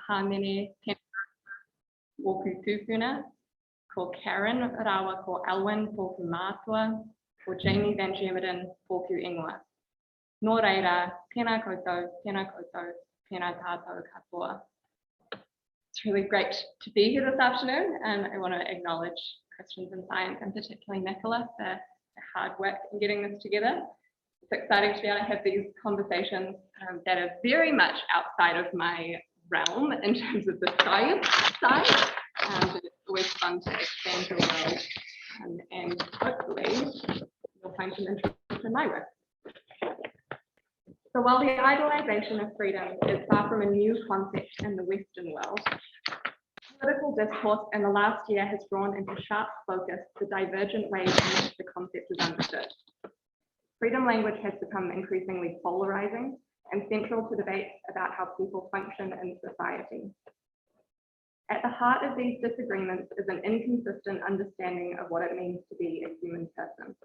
Hamene Woku Tupuna, ko Karen Rawa ko Alwyn Poku Mātua, ko Jamie Van Gemeren Poku Ingoa. Nō reira, tēnā koutou, tēnā tātou katoa. It's really great to be here this afternoon, and I want to acknowledge Christians in Science, and particularly Nicola, for the hard work in getting this together. It's exciting to be able to have these conversations that are very much outside of my realm in terms of the science side, but it's always fun to expand your world, and hopefully you'll find some interest in my work. So while the idealization of freedom is far from a new concept in the Western world, political discourse in the last year has drawn into sharp focus the divergent ways in which the concept is understood. Freedom language has become increasingly polarizing and central to debates about how people function in society. At the heart of these disagreements is an inconsistent understanding of what it means to be a human person.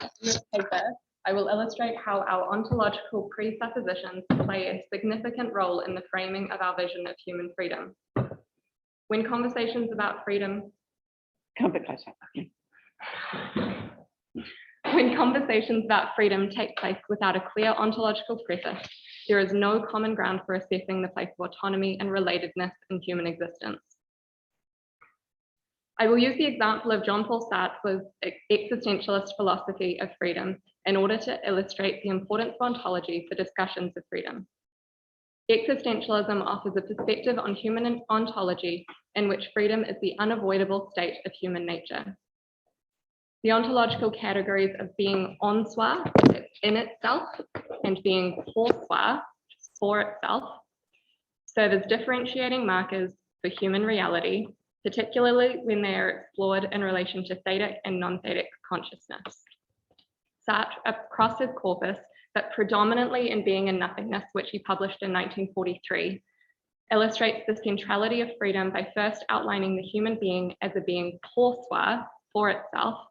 In this paper, I will illustrate how our ontological presuppositions play a significant role in the framing of our vision of human freedom. When conversations about freedom, when conversations about freedom take place without a clear ontological preface, there is no common ground for assessing the place of autonomy and relatedness in human existence. I will use the example of Jean-Paul Sartre's existentialist philosophy of freedom in order to illustrate the importance of ontology for discussions of freedom. Existentialism offers a perspective on human ontology in which freedom is the unavoidable state of human nature. The ontological categories of being en soi, in itself, and being pour soi, for itself, serve as differentiating markers for human reality, particularly when they are explored in relation to thetic and non-thetic consciousness. Sartre, across his corpus, but predominantly in Being and Nothingness, which he published in 1943, illustrates the centrality of freedom by first outlining the human being as a being pour soi, for itself,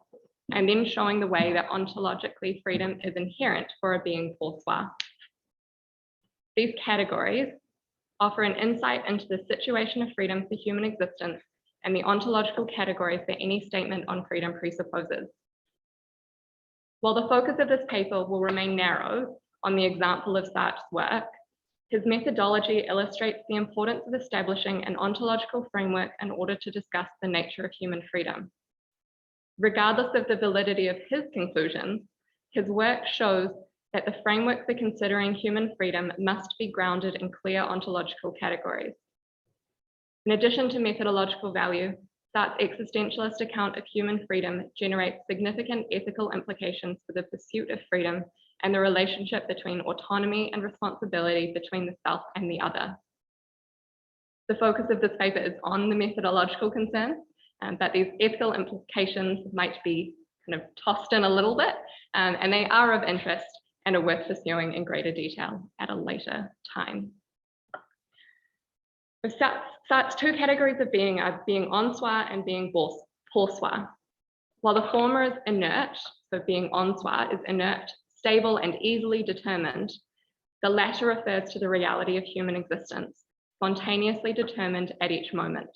and then showing the way that ontologically freedom is inherent for a being pour soi. These categories offer an insight into the situation of freedom for human existence and the ontological categories that any statement on freedom presupposes. While the focus of this paper will remain narrow on the example of Sartre's work, his methodology illustrates the importance of establishing an ontological framework in order to discuss the nature of human freedom. Regardless of the validity of his conclusions, his work shows that the framework for considering human freedom must be grounded in clear ontological categories. In addition to methodological value, Sartre's existentialist account of human freedom generates significant ethical implications for the pursuit of freedom and the relationship between autonomy and responsibility between the self and the other. The focus of this paper is on the methodological concerns, but these ethical implications might be kind of tossed in a little bit, and they are of interest and are worth pursuing in greater detail at a later time. Sartre's two categories of being are being en soi and being pour soi. While the former is inert, so being en soi is inert, stable, and easily determined, the latter refers to the reality of human existence, spontaneously determined at each moment.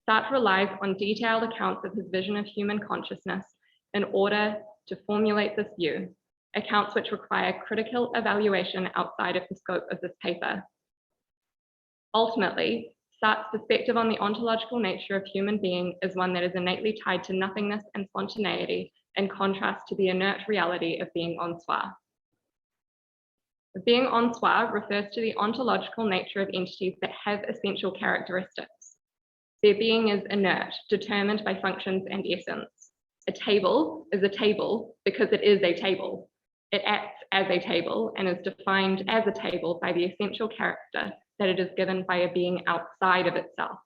Sartre relies on detailed accounts of his vision of human consciousness in order to formulate this view, accounts which require critical evaluation outside of the scope of this paper. Ultimately, Sartre's perspective on the ontological nature of human being is one that is innately tied to nothingness and spontaneity, in contrast to the inert reality of being en soi. Being en soi refers to the ontological nature of entities that have essential characteristics. Their being is inert, determined by functions and essence. A table is a table because it is a table. It acts as a table and is defined as a table by the essential character that it is given by a being outside of itself.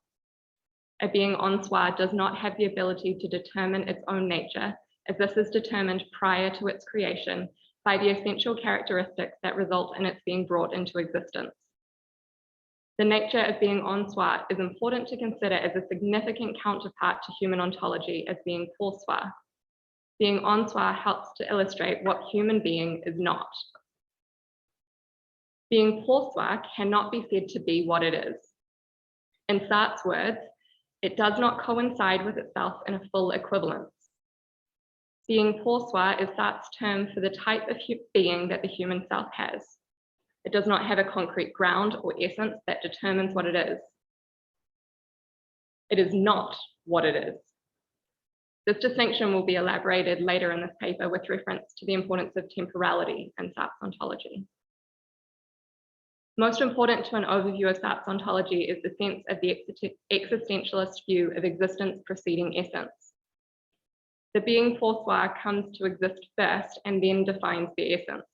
A being en soi does not have the ability to determine its own nature, as this is determined prior to its creation by the essential characteristics that result in its being brought into existence. The nature of being en soi is important to consider as a significant counterpart to human ontology as being pour soi. Being en soi helps to illustrate what human being is not. Being pour soi cannot be said to be what it is. In Sartre's words, it does not coincide with itself in a full equivalence. Being pour soi is Sartre's term for the type of being that the human self has. It does not have a concrete ground or essence that determines what it is. It is not what it is. This distinction will be elaborated later in this paper with reference to the importance of temporality in Sartre's ontology. Most important to an overview of Sartre's ontology is the sense of the existentialist view of existence preceding essence. The being pour soi comes to exist first and then defines the essence.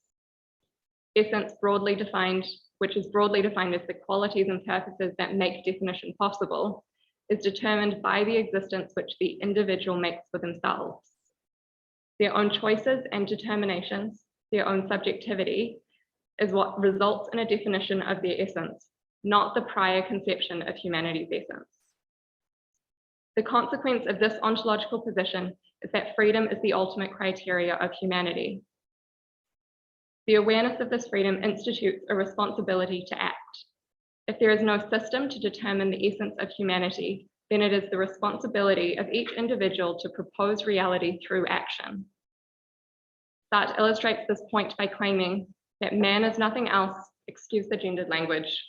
Essence, broadly defined, which is broadly defined as the qualities and purposes that make definition possible, is determined by the existence which the individual makes for themselves. Their own choices and determinations, their own subjectivity, is what results in a definition of their essence, not the prior conception of humanity's essence. The consequence of this ontological position is that freedom is the ultimate criteria of humanity. The awareness of this freedom institutes a responsibility to act. If there is no system to determine the essence of humanity, then it is the responsibility of each individual to propose reality through action. Sartre illustrates this point by claiming that man is nothing else, excuse the gendered language,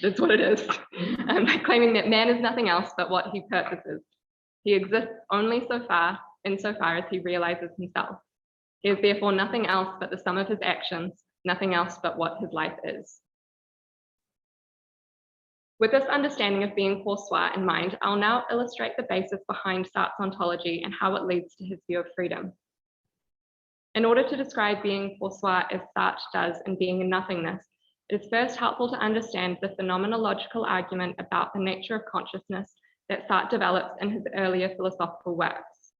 that's what it is, by claiming that man is nothing else but what he purposes. He exists only insofar as he realizes himself. He is therefore nothing else but the sum of his actions, nothing else but what his life is. With this understanding of being pour soi in mind, I'll now illustrate the basis behind Sartre's ontology and how it leads to his view of freedom. In order to describe being pour soi as Sartre does in Being and Nothingness, it is first helpful to understand the phenomenological argument about the nature of consciousness that Sartre develops in his earlier philosophical works.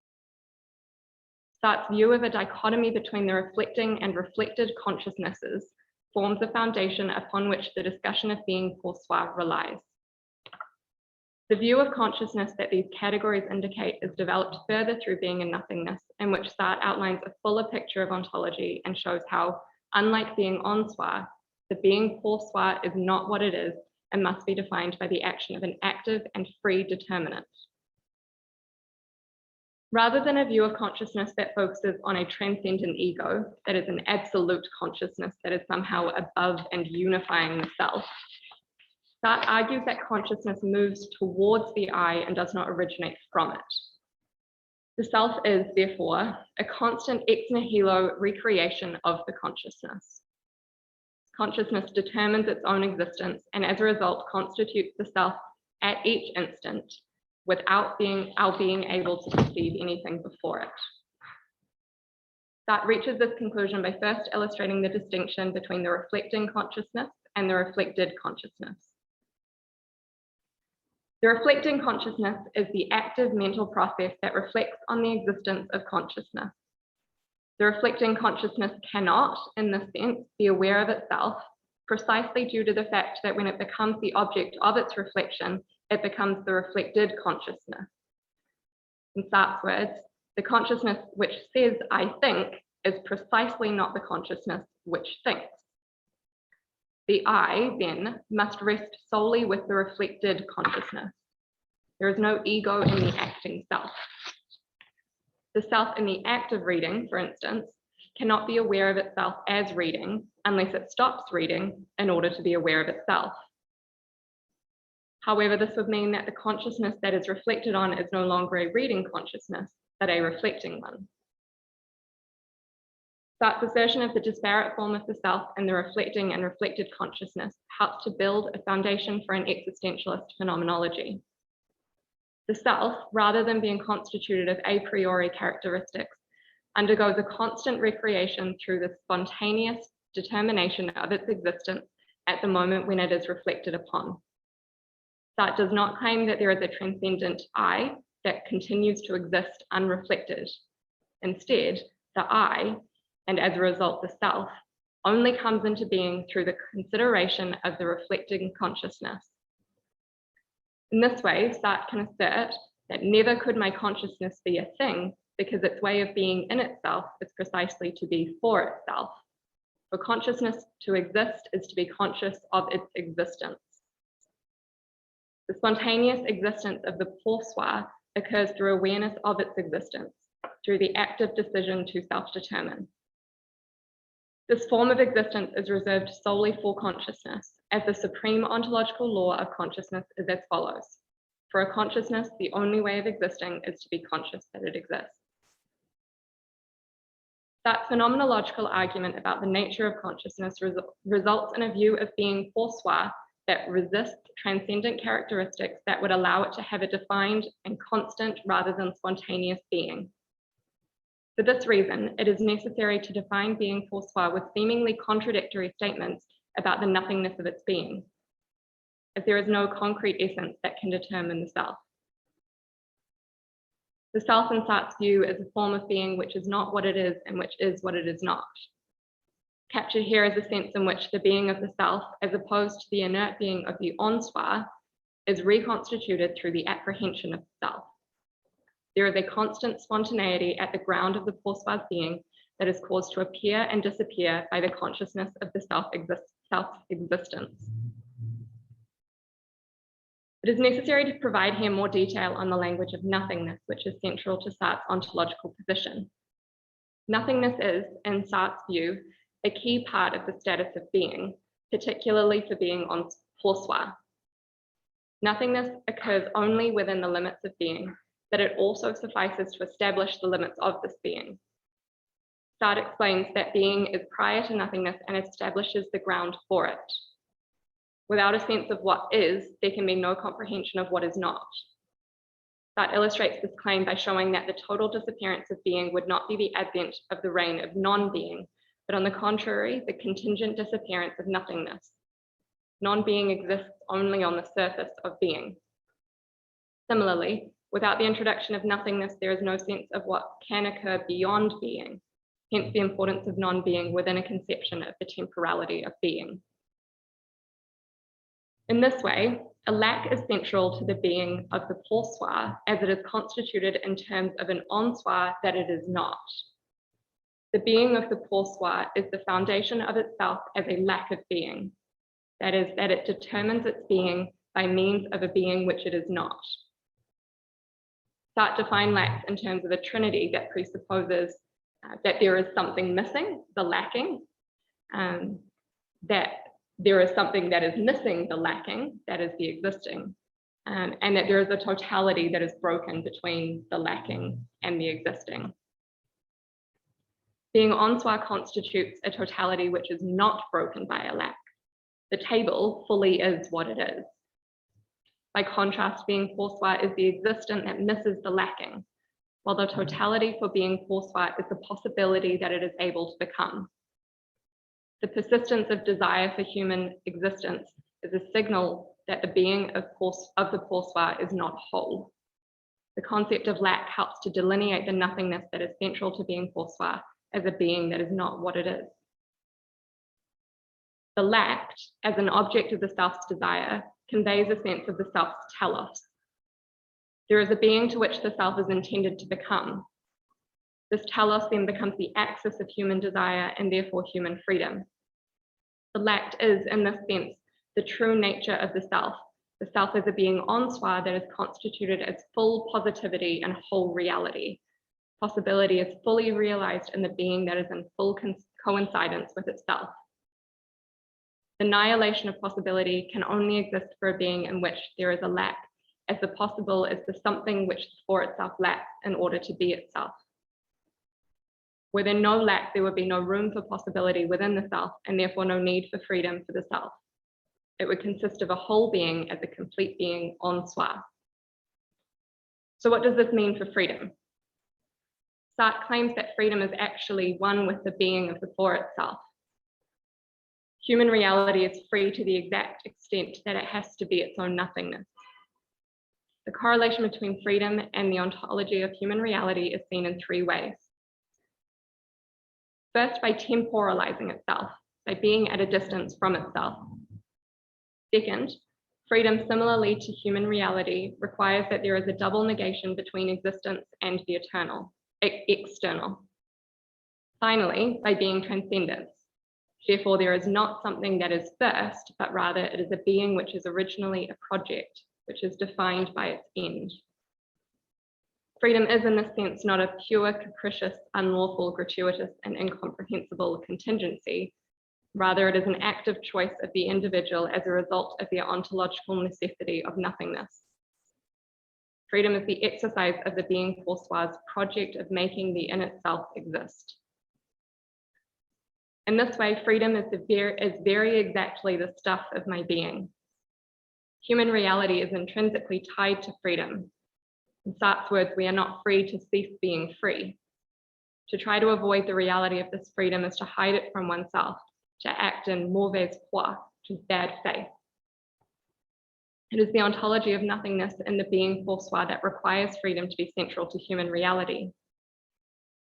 Sartre's view of a dichotomy between the reflecting and reflected consciousnesses forms the foundation upon which the discussion of being pour soi relies. The view of consciousness that these categories indicate is developed further through Being and Nothingness, in which Sartre outlines a fuller picture of ontology and shows how, unlike being en soi, the being pour soi is not what it is and must be defined by the action of an active and free determinant. Rather than a view of consciousness that focuses on a transcendent ego, that is an absolute consciousness that is somehow above and unifying the self, Sartre argues that consciousness moves towards the I and does not originate from it. The self is, therefore, a constant ex nihilo recreation of the consciousness. Consciousness determines its own existence and as a result constitutes the self at each instant without our being able to perceive anything before it. Sartre reaches this conclusion by first illustrating the distinction between the reflecting consciousness and the reflected consciousness. The reflecting consciousness is the active mental process that reflects on the existence of consciousness. The reflecting consciousness cannot, in this sense, be aware of itself, precisely due to the fact that when it becomes the object of its reflection, it becomes the reflected consciousness. In Sartre's words, the consciousness which says, I think, is precisely not the consciousness which thinks. The I, then, must rest solely with the reflected consciousness. There is no ego in the acting self. The self in the act of reading, for instance, cannot be aware of itself as reading unless it stops reading in order to be aware of itself. However, this would mean that the consciousness that is reflected on is no longer a reading consciousness, but a reflecting one. Sartre's assertion of the disparate form of the self and the reflecting and reflected consciousness helps to build a foundation for an existentialist phenomenology. The self, rather than being constituted of a priori characteristics, undergoes a constant recreation through the spontaneous determination of its existence at the moment when it is reflected upon. Sartre does not claim that there is a transcendent I that continues to exist unreflected. Instead, the I, and as a result the self, only comes into being through the consideration of the reflecting consciousness. In this way, Sartre can assert that never could my consciousness be a thing because its way of being in itself is precisely to be for itself. For consciousness to exist is to be conscious of its existence. The spontaneous existence of the pour soi occurs through awareness of its existence, through the active decision to self-determine. This form of existence is reserved solely for consciousness, as the supreme ontological law of consciousness is as follows. For a consciousness, the only way of existing is to be conscious that it exists. That phenomenological argument about the nature of consciousness results in a view of being pour soi that resists transcendent characteristics that would allow it to have a defined and constant rather than spontaneous being. For this reason, it is necessary to define being pour soi with seemingly contradictory statements about the nothingness of its being, as there is no concrete essence that can determine the self. The self in Sartre's view is a form of being which is not what it is and which is what it is not. Captured here is a sense in which the being of the self, as opposed to the inert being of the en soi, is reconstituted through the apprehension of the self. There is a constant spontaneity at the ground of the pour soi's being that is caused to appear and disappear by the consciousness of the self-existence. It is necessary to provide here more detail on the language of nothingness, which is central to Sartre's ontological position. Nothingness is, in Sartre's view, a key part of the status of being, particularly for being en pour soi. Nothingness occurs only within the limits of being, but it also suffices to establish the limits of this being. Sartre explains that being is prior to nothingness and establishes the ground for it. Without a sense of what is, there can be no comprehension of what is not. Sartre illustrates this claim by showing that the total disappearance of being would not be the advent of the reign of non-being, but on the contrary, the contingent disappearance of nothingness. Non-being exists only on the surface of being. Similarly, without the introduction of nothingness, there is no sense of what can occur beyond being, hence the importance of non-being within a conception of the temporality of being. In this way, a lack is central to the being of the pour soi, as it is constituted in terms of an en soi that it is not. The being of the pour soi is the foundation of itself as a lack of being, that is, that it determines its being by means of a being which it is not. Sartre defined lack in terms of a trinity that presupposes that there is something missing, the lacking, that there is something that is missing, the lacking, that is the existing, and that there is a totality that is broken between the lacking and the existing. Being en soi constitutes a totality which is not broken by a lack. The table fully is what it is. By contrast, being pour soi is the existent that misses the lacking, while the totality for being pour soi is the possibility that it is able to become. The persistence of desire for human existence is a signal that the being of the pour soi is not whole. The concept of lack helps to delineate the nothingness that is central to being pour soi as a being that is not what it is. The lacked, as an object of the self's desire, conveys a sense of the self's telos. There is a being to which the self is intended to become. This telos then becomes the axis of human desire and therefore human freedom. The lacked is, in this sense, the true nature of the self as a being en soi that is constituted as full positivity and whole reality. Possibility is fully realized in the being that is in full coincidence with itself. The annihilation of possibility can only exist for a being in which there is a lack, as the possible is the something which the for itself lacks in order to be itself. Were there no lack, there would be no room for possibility within the self, and therefore no need for freedom for the self. It would consist of a whole being as a complete being en soi. So what does this mean for freedom? Sartre claims that freedom is actually one with the being of the for itself. Human reality is free to the exact extent that it has to be its own nothingness. The correlation between freedom and the ontology of human reality is seen in three ways. First, by temporalizing itself, by being at a distance from itself. Second, freedom, similarly to human reality, requires that there is a double negation between existence and the external. Finally, by being transcendence. Therefore, there is not something that is first, but rather it is a being which is originally a project, which is defined by its end. Freedom is in this sense not a pure, capricious, unlawful, gratuitous, and incomprehensible contingency. Rather, it is an active choice of the individual as a result of their ontological necessity of nothingness. Freedom is the exercise of the being pour soi's project of making the in itself exist. In this way, freedom is very exactly the stuff of my being. Human reality is intrinsically tied to freedom. In Sartre's words, we are not free to cease being free. To try to avoid the reality of this freedom is to hide it from oneself, to act in mauvaise foi, which is bad faith. It is the ontology of nothingness in the being pour soi that requires freedom to be central to human reality.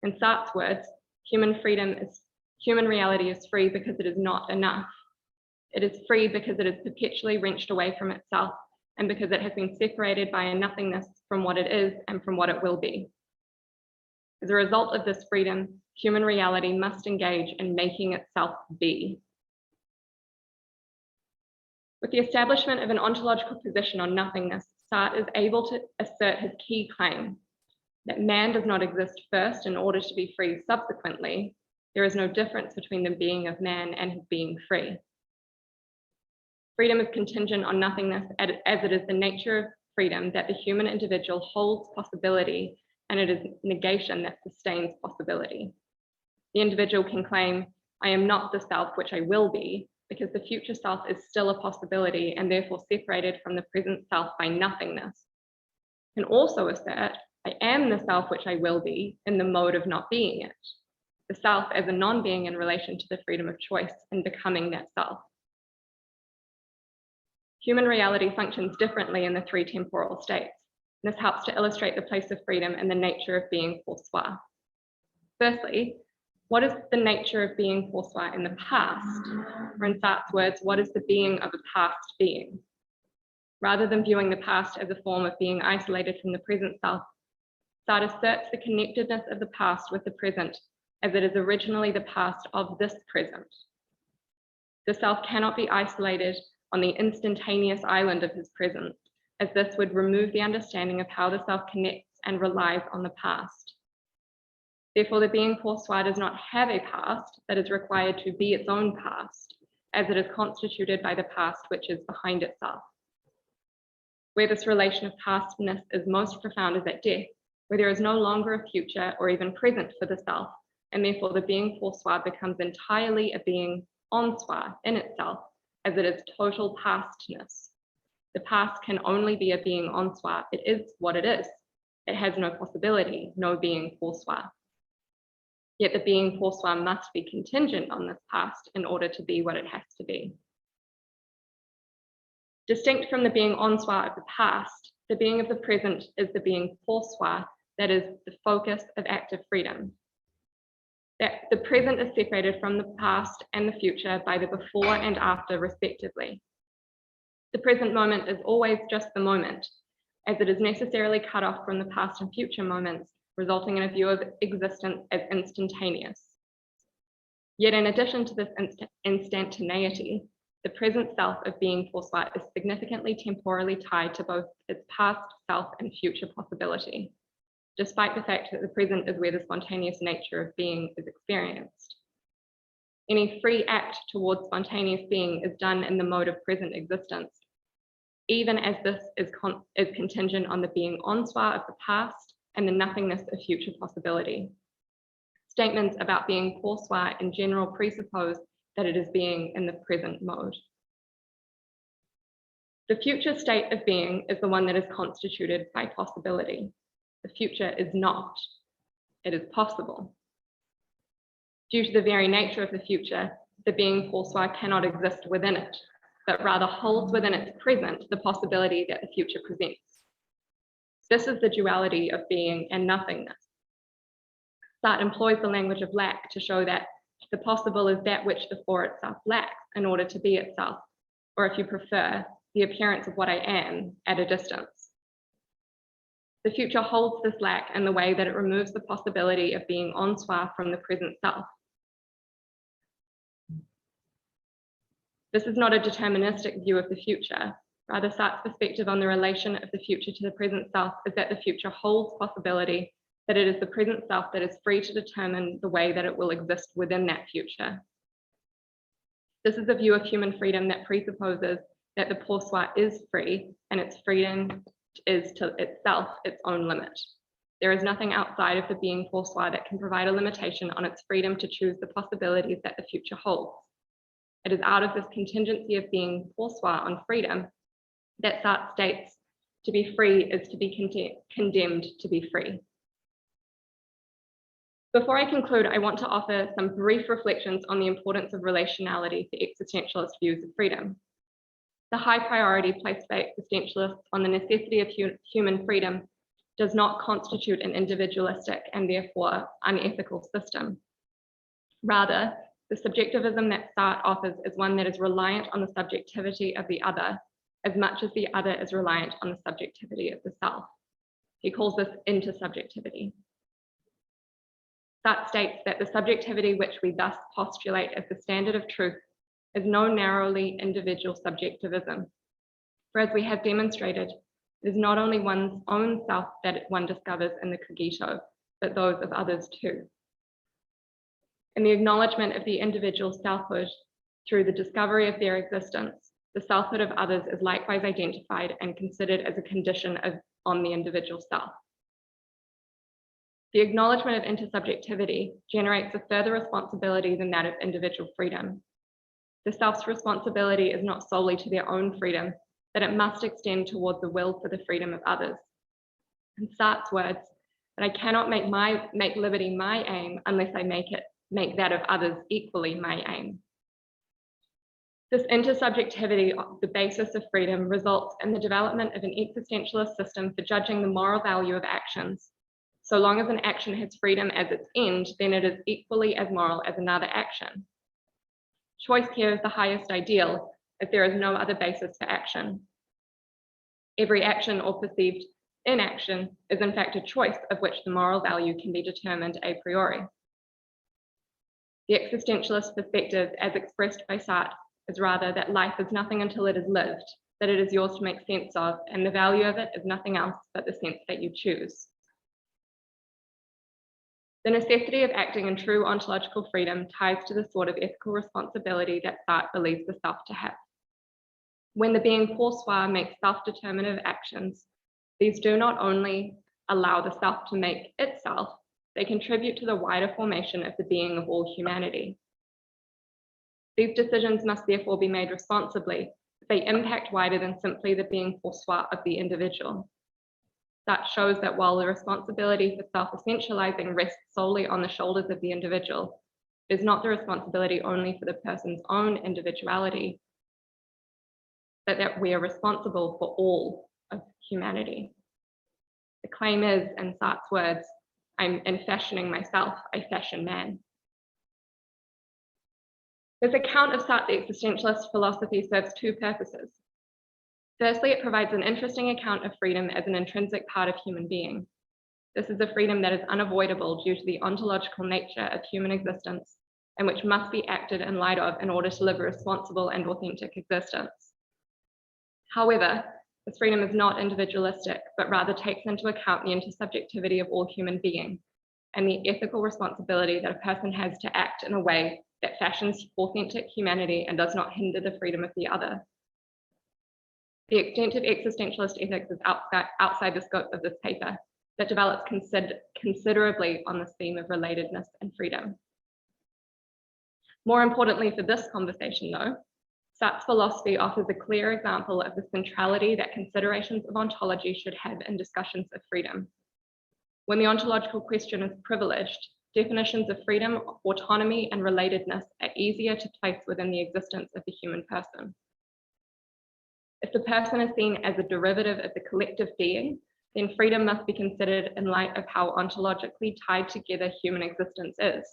In Sartre's words, human reality is free because it is not enough. It is free because it is perpetually wrenched away from itself and because it has been separated by a nothingness from what it is and from what it will be. As a result of this freedom, human reality must engage in making itself be. With the establishment of an ontological position on nothingness, Sartre is able to assert his key claim that man does not exist first in order to be free subsequently. There is no difference between the being of man and his being free. Freedom is contingent on nothingness as it is the nature of freedom that the human individual holds possibility, and it is negation that sustains possibility. The individual can claim, I am not the self which I will be, because the future self is still a possibility and therefore separated from the present self by nothingness. Can also assert, I am the self which I will be in the mode of not being it. The self as a non-being in relation to the freedom of choice and becoming that self. Human reality functions differently in the three temporal states. This helps to illustrate the place of freedom and the nature of being pour soi. Firstly, what is the nature of being pour soi in the past? Or in Sartre's words, what is the being of a past being? Rather than viewing the past as a form of being isolated from the present self, Sartre asserts the connectedness of the past with the present as it is originally the past of this present. The self cannot be isolated on the instantaneous island of his present, as this would remove the understanding of how the self connects and relies on the past. Therefore, the being pour soi does not have a past that is required to be its own past, as it is constituted by the past which is behind itself. Where this relation of pastness is most profound is at death, where there is no longer a future or even present for the self, and therefore the being pour soi becomes entirely a being en soi, in itself, as it is total pastness. The past can only be a being en soi. It is what it is. It has no possibility, no being pour soi. Yet the being pour soi must be contingent on this past in order to be what it has to be. Distinct from the being en soi of the past, the being of the present is the being pour soi that is the focus of active freedom. That the present is separated from the past and the future by the before and after respectively. The present moment is always just the moment, as it is necessarily cut off from the past and future moments, resulting in a view of existence as instantaneous. Yet in addition to this instantaneity, the present self of being pour soi is significantly temporally tied to both its past self and future possibility, despite the fact that the present is where the spontaneous nature of being is experienced. Any free act towards spontaneous being is done in the mode of present existence, even as this is contingent on the being en soi of the past and the nothingness of future possibility. Statements about being pour soi in general presuppose that it is being in the present mode. The future state of being is the one that is constituted by possibility. The future is not, it is possible. Due to the very nature of the future, the being pour soi cannot exist within it, but rather holds within its present the possibility that the future presents. This is the duality of being and nothingness. Sartre employs the language of lack to show that the possible is that which before itself lacks in order to be itself, or if you prefer, the appearance of what I am at a distance. The future holds this lack in the way that it removes the possibility of being en soi from the present self. This is not a deterministic view of the future. Rather, Sartre's perspective on the relation of the future to the present self is that the future holds possibility, that it is the present self that is free to determine the way that it will exist within that future. This is a view of human freedom that presupposes that the pour soi is free and its freedom is to itself its own limit. There is nothing outside of the being pour soi that can provide a limitation on its freedom to choose the possibilities that the future holds. It is out of this contingency of being pour soi on freedom that Sartre states to be free is to be condemned to be free. Before I conclude, I want to offer some brief reflections on the importance of relationality for existentialist views of freedom. The high priority placed by existentialists on the necessity of human freedom does not constitute an individualistic and therefore unethical system. Rather, the subjectivism that Sartre offers is one that is reliant on the subjectivity of the other as much as the other is reliant on the subjectivity of the self. He calls this intersubjectivity. Sartre states that the subjectivity which we thus postulate as the standard of truth is no narrowly individual subjectivism. For as we have demonstrated, it is not only one's own self that one discovers in the cogito, but those of others too. In the acknowledgement of the individual selfhood through the discovery of their existence, the selfhood of others is likewise identified and considered as a condition on the individual self. The acknowledgement of intersubjectivity generates a further responsibility than that of individual freedom. The self's responsibility is not solely to their own freedom, but it must extend toward the will for the freedom of others. In Sartre's words, that I cannot make liberty my aim unless I make that of others equally my aim. This intersubjectivity, the basis of freedom, results in the development of an existentialist system for judging the moral value of actions. So long as an action has freedom as its end, then it is equally as moral as another action. Choice here is the highest ideal, if there is no other basis for action. Every action or perceived inaction is in fact a choice of which the moral value can be determined a priori. The existentialist perspective, as expressed by Sartre, is rather that life is nothing until it is lived, that it is yours to make sense of, and the value of it is nothing else but the sense that you choose. The necessity of acting in true ontological freedom ties to the sort of ethical responsibility that Sartre believes the self to have. When the being pour soi makes self-determinative actions, these do not only allow the self to make itself, they contribute to the wider formation of the being of all humanity. These decisions must therefore be made responsibly, if they impact wider than simply the being pour soi of the individual. That shows that while the responsibility for self-essentializing rests solely on the shoulders of the individual, it is not the responsibility only for the person's own individuality, but that we are responsible for all of humanity. The claim is, in Sartre's words, in fashioning myself, I fashion man. This account of Sartre's existentialist philosophy serves two purposes. Firstly, it provides an interesting account of freedom as an intrinsic part of human being. This is a freedom that is unavoidable due to the ontological nature of human existence and which must be acted in light of in order to live a responsible and authentic existence. However, this freedom is not individualistic, but rather takes into account the intersubjectivity of all human beings and the ethical responsibility that a person has to act in a way that fashions authentic humanity and does not hinder the freedom of the other. The extent of existentialist ethics is outside the scope of this paper, that develops considerably on the theme of relatedness and freedom. More importantly for this conversation though, Sartre's philosophy offers a clear example of the centrality that considerations of ontology should have in discussions of freedom. When the ontological question is privileged, definitions of freedom, autonomy, and relatedness are easier to place within the existence of the human person. If the person is seen as a derivative of the collective being, then freedom must be considered in light of how ontologically tied together human existence is.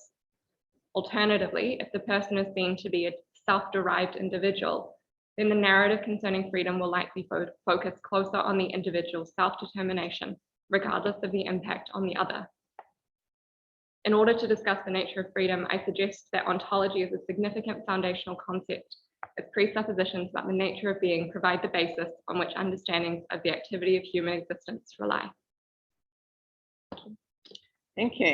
Alternatively, if the person is seen to be a self-derived individual, then the narrative concerning freedom will likely focus closer on the individual's self-determination, regardless of the impact on the other. In order to discuss the nature of freedom, I suggest that ontology is a significant foundational concept its presuppositions about the nature of being provide the basis on which understandings of the activity of human existence rely. Thank you.